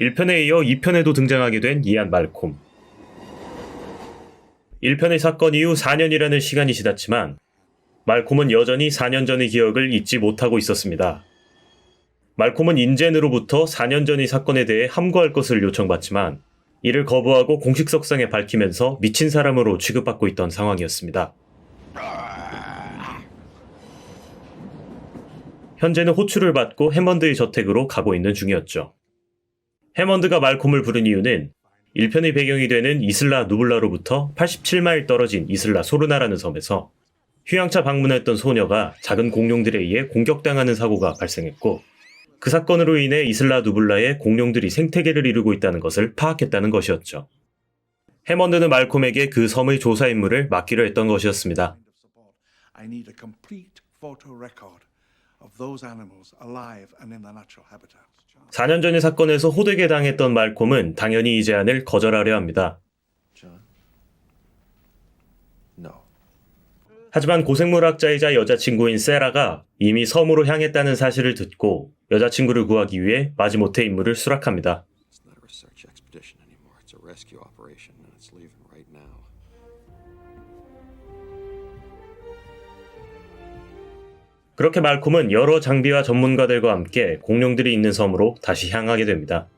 1편에 이어 2편에도 등장하게 된 이안 말콤. 1편의 사건 이후 4년이라는 시간이 지났지만 말콤은 여전히 4년 전의 기억을 잊지 못하고 있었습니다. 말콤은 인젠으로부터 4년 전의 사건에 대해 함구할 것을 요청받지만 이를 거부하고 공식석상에 밝히면서 미친 사람으로 취급받고 있던 상황이었습니다. 현재는 호출을 받고 해먼드의 저택으로 가고 있는 중이었죠. 해먼드가 말콤을 부른 이유는 1편의 배경이 되는 이슬라 누블라로부터 87마일 떨어진 이슬라 소르나라는 섬에서 휴양차 방문했던 소녀가 작은 공룡들에 의해 공격당하는 사고가 발생했고 그 사건으로 인해 이슬라 누블라의 공룡들이 생태계를 이루고 있다는 것을 파악했다는 것이었죠. 해먼드는 말콤에게 그 섬의 조사 임무를 맡기로 했던 것이었습니다. 4년 전의 사건에서 호되게 당했던 말콤은 당연히 이 제안을 거절하려 합니다. 하지만 고생물학자이자 여자친구인 세라가 이미 섬으로 향했다는 사실을 듣고 여자친구를 구하기 위해 마지못해 임무를 수락합니다. 그렇게 말콤은 여러 장비와 전문가들과 함께 공룡들이 있는 섬으로 다시 향하게 됩니다.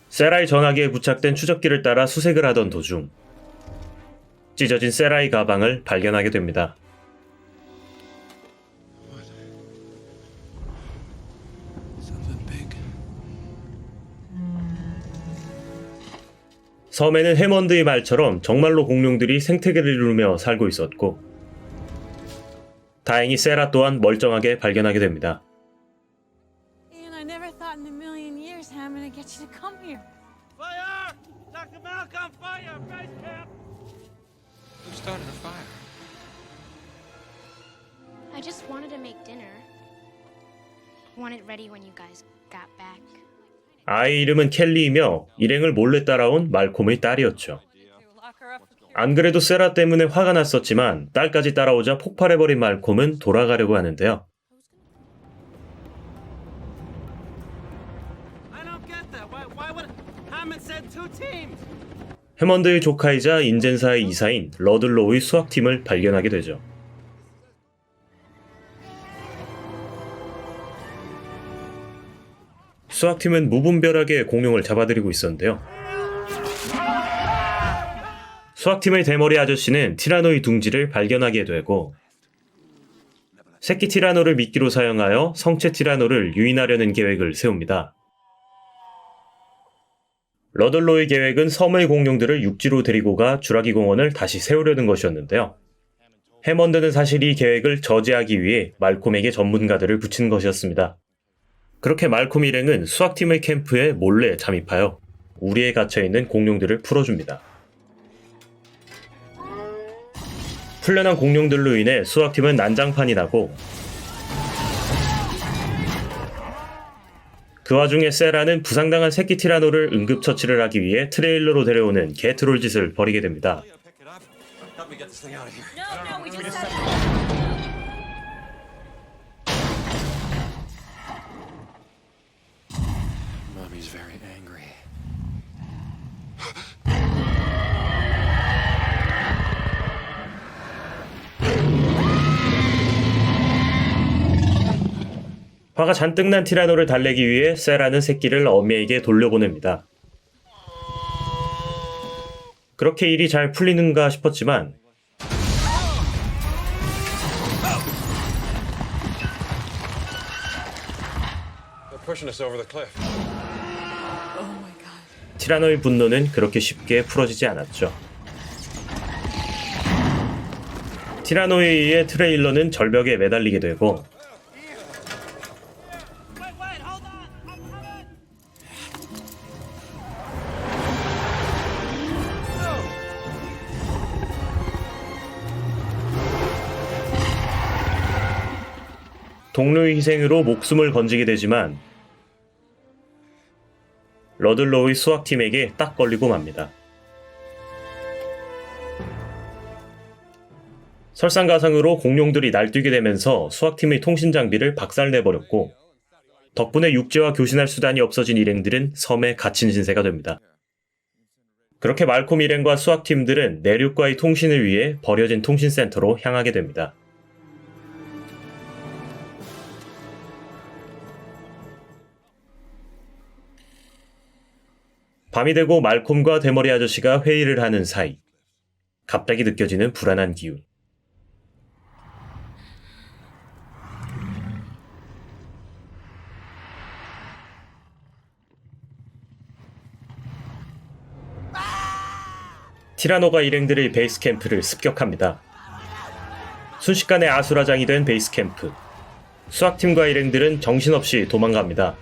세라의 전화기에 부착된 추적기를 따라 수색을 하던 도중 찢어진 세라의 가방을 발견하게 됩니다. 섬에는 해먼드의 말처럼 정말로 공룡들이 생태계를 이루며 살고 있었고 다행히 세라 또한 멀쩡하게 발견하게 됩니다. I just wanted to make dinner. Want it ready when you guys got back. 아이 이름은 켈리이며 일행을 몰래 따라온 말콤의 딸이었죠. 안 그래도 세라 때문에 화가 났었지만 딸까지 따라오자 폭발해버린 말콤은 돌아가려고 하는데요. 해먼드의 조카이자 인젠사의 이사인 러들로우의 수학팀을 발견하게 되죠. 수학팀은 무분별하게 공룡을 잡아들이고 있었는데요. 수학팀의 대머리 아저씨는 티라노의 둥지를 발견하게 되고 새끼 티라노를 미끼로 사용하여 성체 티라노를 유인하려는 계획을 세웁니다. 러들로의 계획은 섬의 공룡들을 육지로 데리고 가 주라기 공원을 다시 세우려는 것이었는데요. 해먼드는 사실 이 계획을 저지하기 위해 말콤에게 전문가들을 붙인 것이었습니다. 그렇게 말콤 일행은 수학팀의 캠프에 몰래 잠입하여 우리에 갇혀있는 공룡들을 풀어줍니다. 풀려난 공룡들로 인해 수학팀은 난장판이 나고 그 와중에 세라는 부상당한 새끼 티라노를 응급처치를 하기 위해 트레일러로 데려오는 개트롤 짓을 벌이게 됩니다. 화가 잔뜩 난 티라노를 달래기 위해 세라는 새끼를 어미에게 돌려보냅니다. 그렇게 일이 잘 풀리는가 싶었지만 티라노의 분노는 그렇게 쉽게 풀어지지 않았죠. 티라노에 의해 트레일러는 절벽에 매달리게 되고 동료의 희생으로 목숨을 건지게 되지만 러들로우의 수학팀에게 딱 걸리고 맙니다. 설상가상으로 공룡들이 날뛰게 되면서 수학팀의 통신 장비를 박살내버렸고 덕분에 육지와 교신할 수단이 없어진 일행들은 섬에 갇힌 신세가 됩니다. 그렇게 말콤 일행과 수학팀들은 내륙과의 통신을 위해 버려진 통신센터로 향하게 됩니다. 밤이 되고 말콤과 대머리 아저씨가 회의를 하는 사이 갑자기 느껴지는 불안한 기운. 티라노가 일행들의 베이스 캠프를 습격합니다. 순식간에 아수라장이 된 베이스 캠프. 수학팀과 일행들은 정신없이 도망갑니다.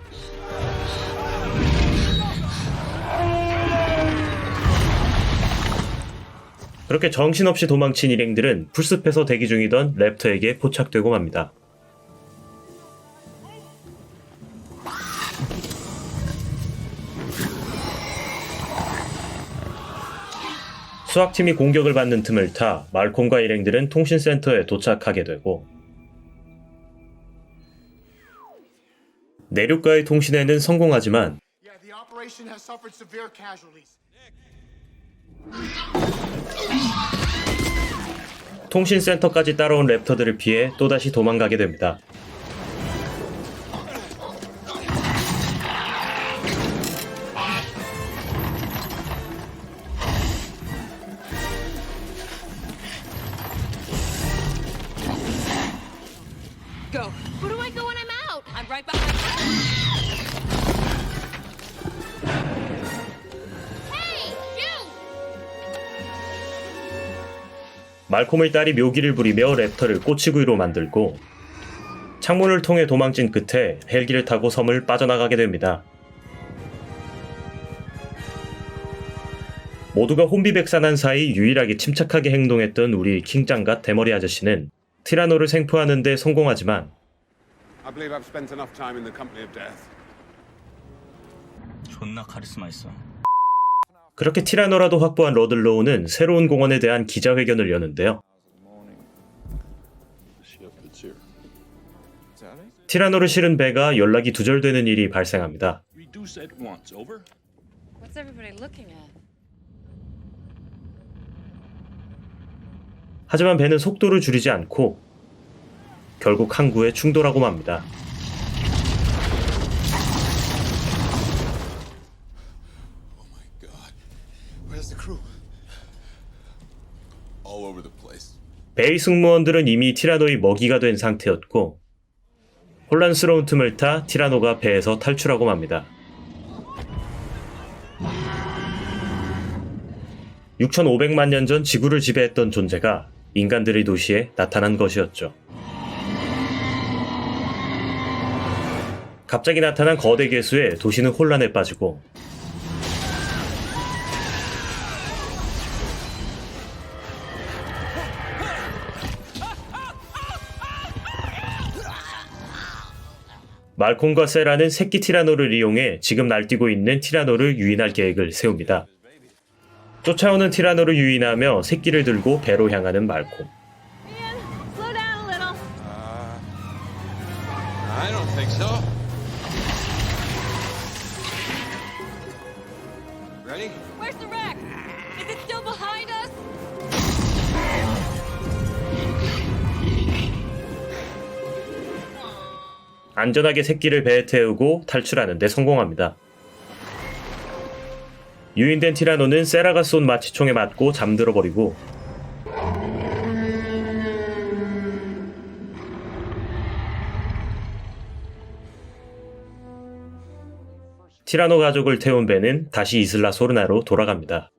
그렇게 정신없이 도망친 일행들은 풀숲에서 대기 중이던 랩터에게 포착되고 맙니다. 수학팀이 공격을 받는 틈을 타 말콤과 일행들은 통신센터에 도착하게 되고 내륙과의 통신에는 성공하지만 통신센터까지 따라온 랩터들을 피해 또다시 도망가게 됩니다. Go. Where do I go when I'm out? I'm right behind you. Hey, you! 말콤의 딸이 묘기를 부리며 랩터를 꼬치구이로 만들고 창문을 통해 도망친 끝에 헬기를 타고 섬을 빠져나가게 됩니다. 모두가 혼비백산한 사이 유일하게 침착하게 행동했던 우리 킹장과 대머리 아저씨는 티라노를 생포하는 데 성공하지만 I believe I've spent enough time in the company of death. 존나 카리스마 있어. 그렇게 티라노라도 확보한 러들로우는 새로운 공원에 대한 기자회견을 여는데요. 티라노를 실은 배가 연락이 두절되는 일이 발생합니다. Reduce at once. Over. What's everybody looking at? 하지만 배는 속도를 줄이지 않고 결국 항구에 충돌하고 맙니다. Oh my God. Where's the crew? All over the place. 배의 승무원들은 이미 티라노의 먹이가 된 상태였고 혼란스러운 틈을 타 티라노가 배에서 탈출하고 맙니다. 6,500만 년 전 지구를 지배했던 존재가 인간들의 도시에 나타난 것이었죠. 갑자기 나타난 거대 괴수에 도시는 혼란에 빠지고 말콤과 세라는 새끼 티라노를 이용해 지금 날뛰고 있는 티라노를 유인할 계획을 세웁니다. 쫓아오는 티라노를 유인하며 새끼를 들고 배로 향하는 말콤. Ian, slow down a little. I don't think so. Ready? Where's the wreck? Is it still behind us? 안전하게 새끼를 배에 태우고 탈출하는 데 성공합니다. 유인된 티라노는 세라가 쏜 마취총에 맞고 잠들어버리고 티라노 가족을 태운 배는 다시 이슬라 소르나로 돌아갑니다.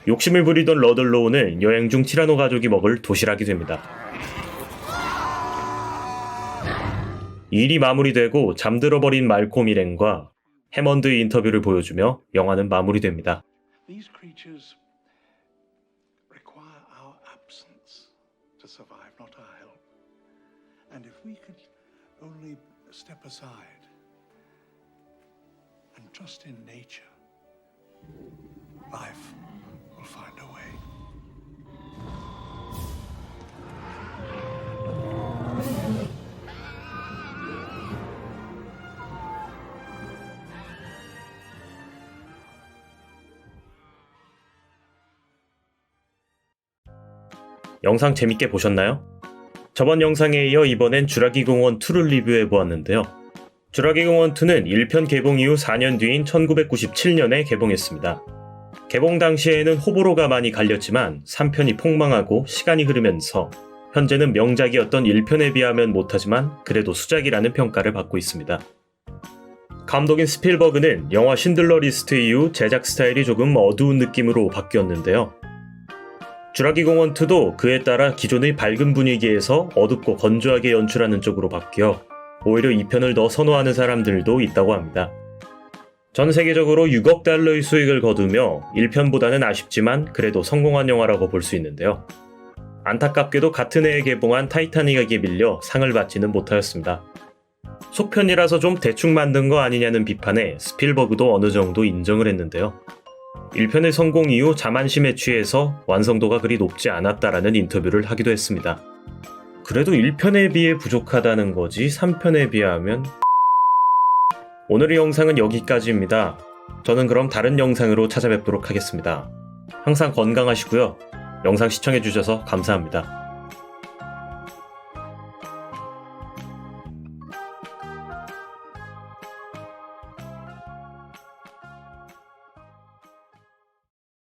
욕심을 부리던 러들로우는 여행 중 티라노 가족이 먹을 도시락이 됩니다. 일이 마무리되고 잠들어버린 말콤 일행과 해먼드의 인터뷰를 보여주며 영화는 마무리됩니다. These creatures require our absence to survive, not our help. And if we could only step aside and trust in nature, life will find a way. 영상 재밌게 보셨나요? 저번 영상에 이어 이번엔 쥬라기 공원 2를 리뷰해 보았는데요. 쥬라기 공원 2는 1편 개봉 이후 4년 뒤인 1997년에 개봉했습니다. 개봉 당시에는 호불호가 많이 갈렸지만 3편이 폭망하고 시간이 흐르면서 현재는 명작이었던 1편에 비하면 못하지만 그래도 수작이라는 평가를 받고 있습니다. 감독인 스필버그는 영화 신들러 리스트 이후 제작 스타일이 조금 어두운 느낌으로 바뀌었는데요. 쥬라기 공원 2도 그에 따라 기존의 밝은 분위기에서 어둡고 건조하게 연출하는 쪽으로 바뀌어 오히려 2편을 더 선호하는 사람들도 있다고 합니다. 전 세계적으로 6억 달러의 수익을 거두며 1편보다는 아쉽지만 그래도 성공한 영화라고 볼 수 있는데요. 안타깝게도 같은 해에 개봉한 타이타닉에게 밀려 상을 받지는 못하였습니다. 속편이라서 좀 대충 만든 거 아니냐는 비판에 스필버그도 어느 정도 인정을 했는데요. 1편의 성공 이후 자만심에 취해서 완성도가 그리 높지 않았다라는 인터뷰를 하기도 했습니다. 그래도 1편에 비해 부족하다는 거지 3편에 비하면... 오늘의 영상은 여기까지입니다. 저는 그럼 다른 영상으로 찾아뵙도록 하겠습니다. 항상 건강하시고요. 영상 시청해주셔서 감사합니다.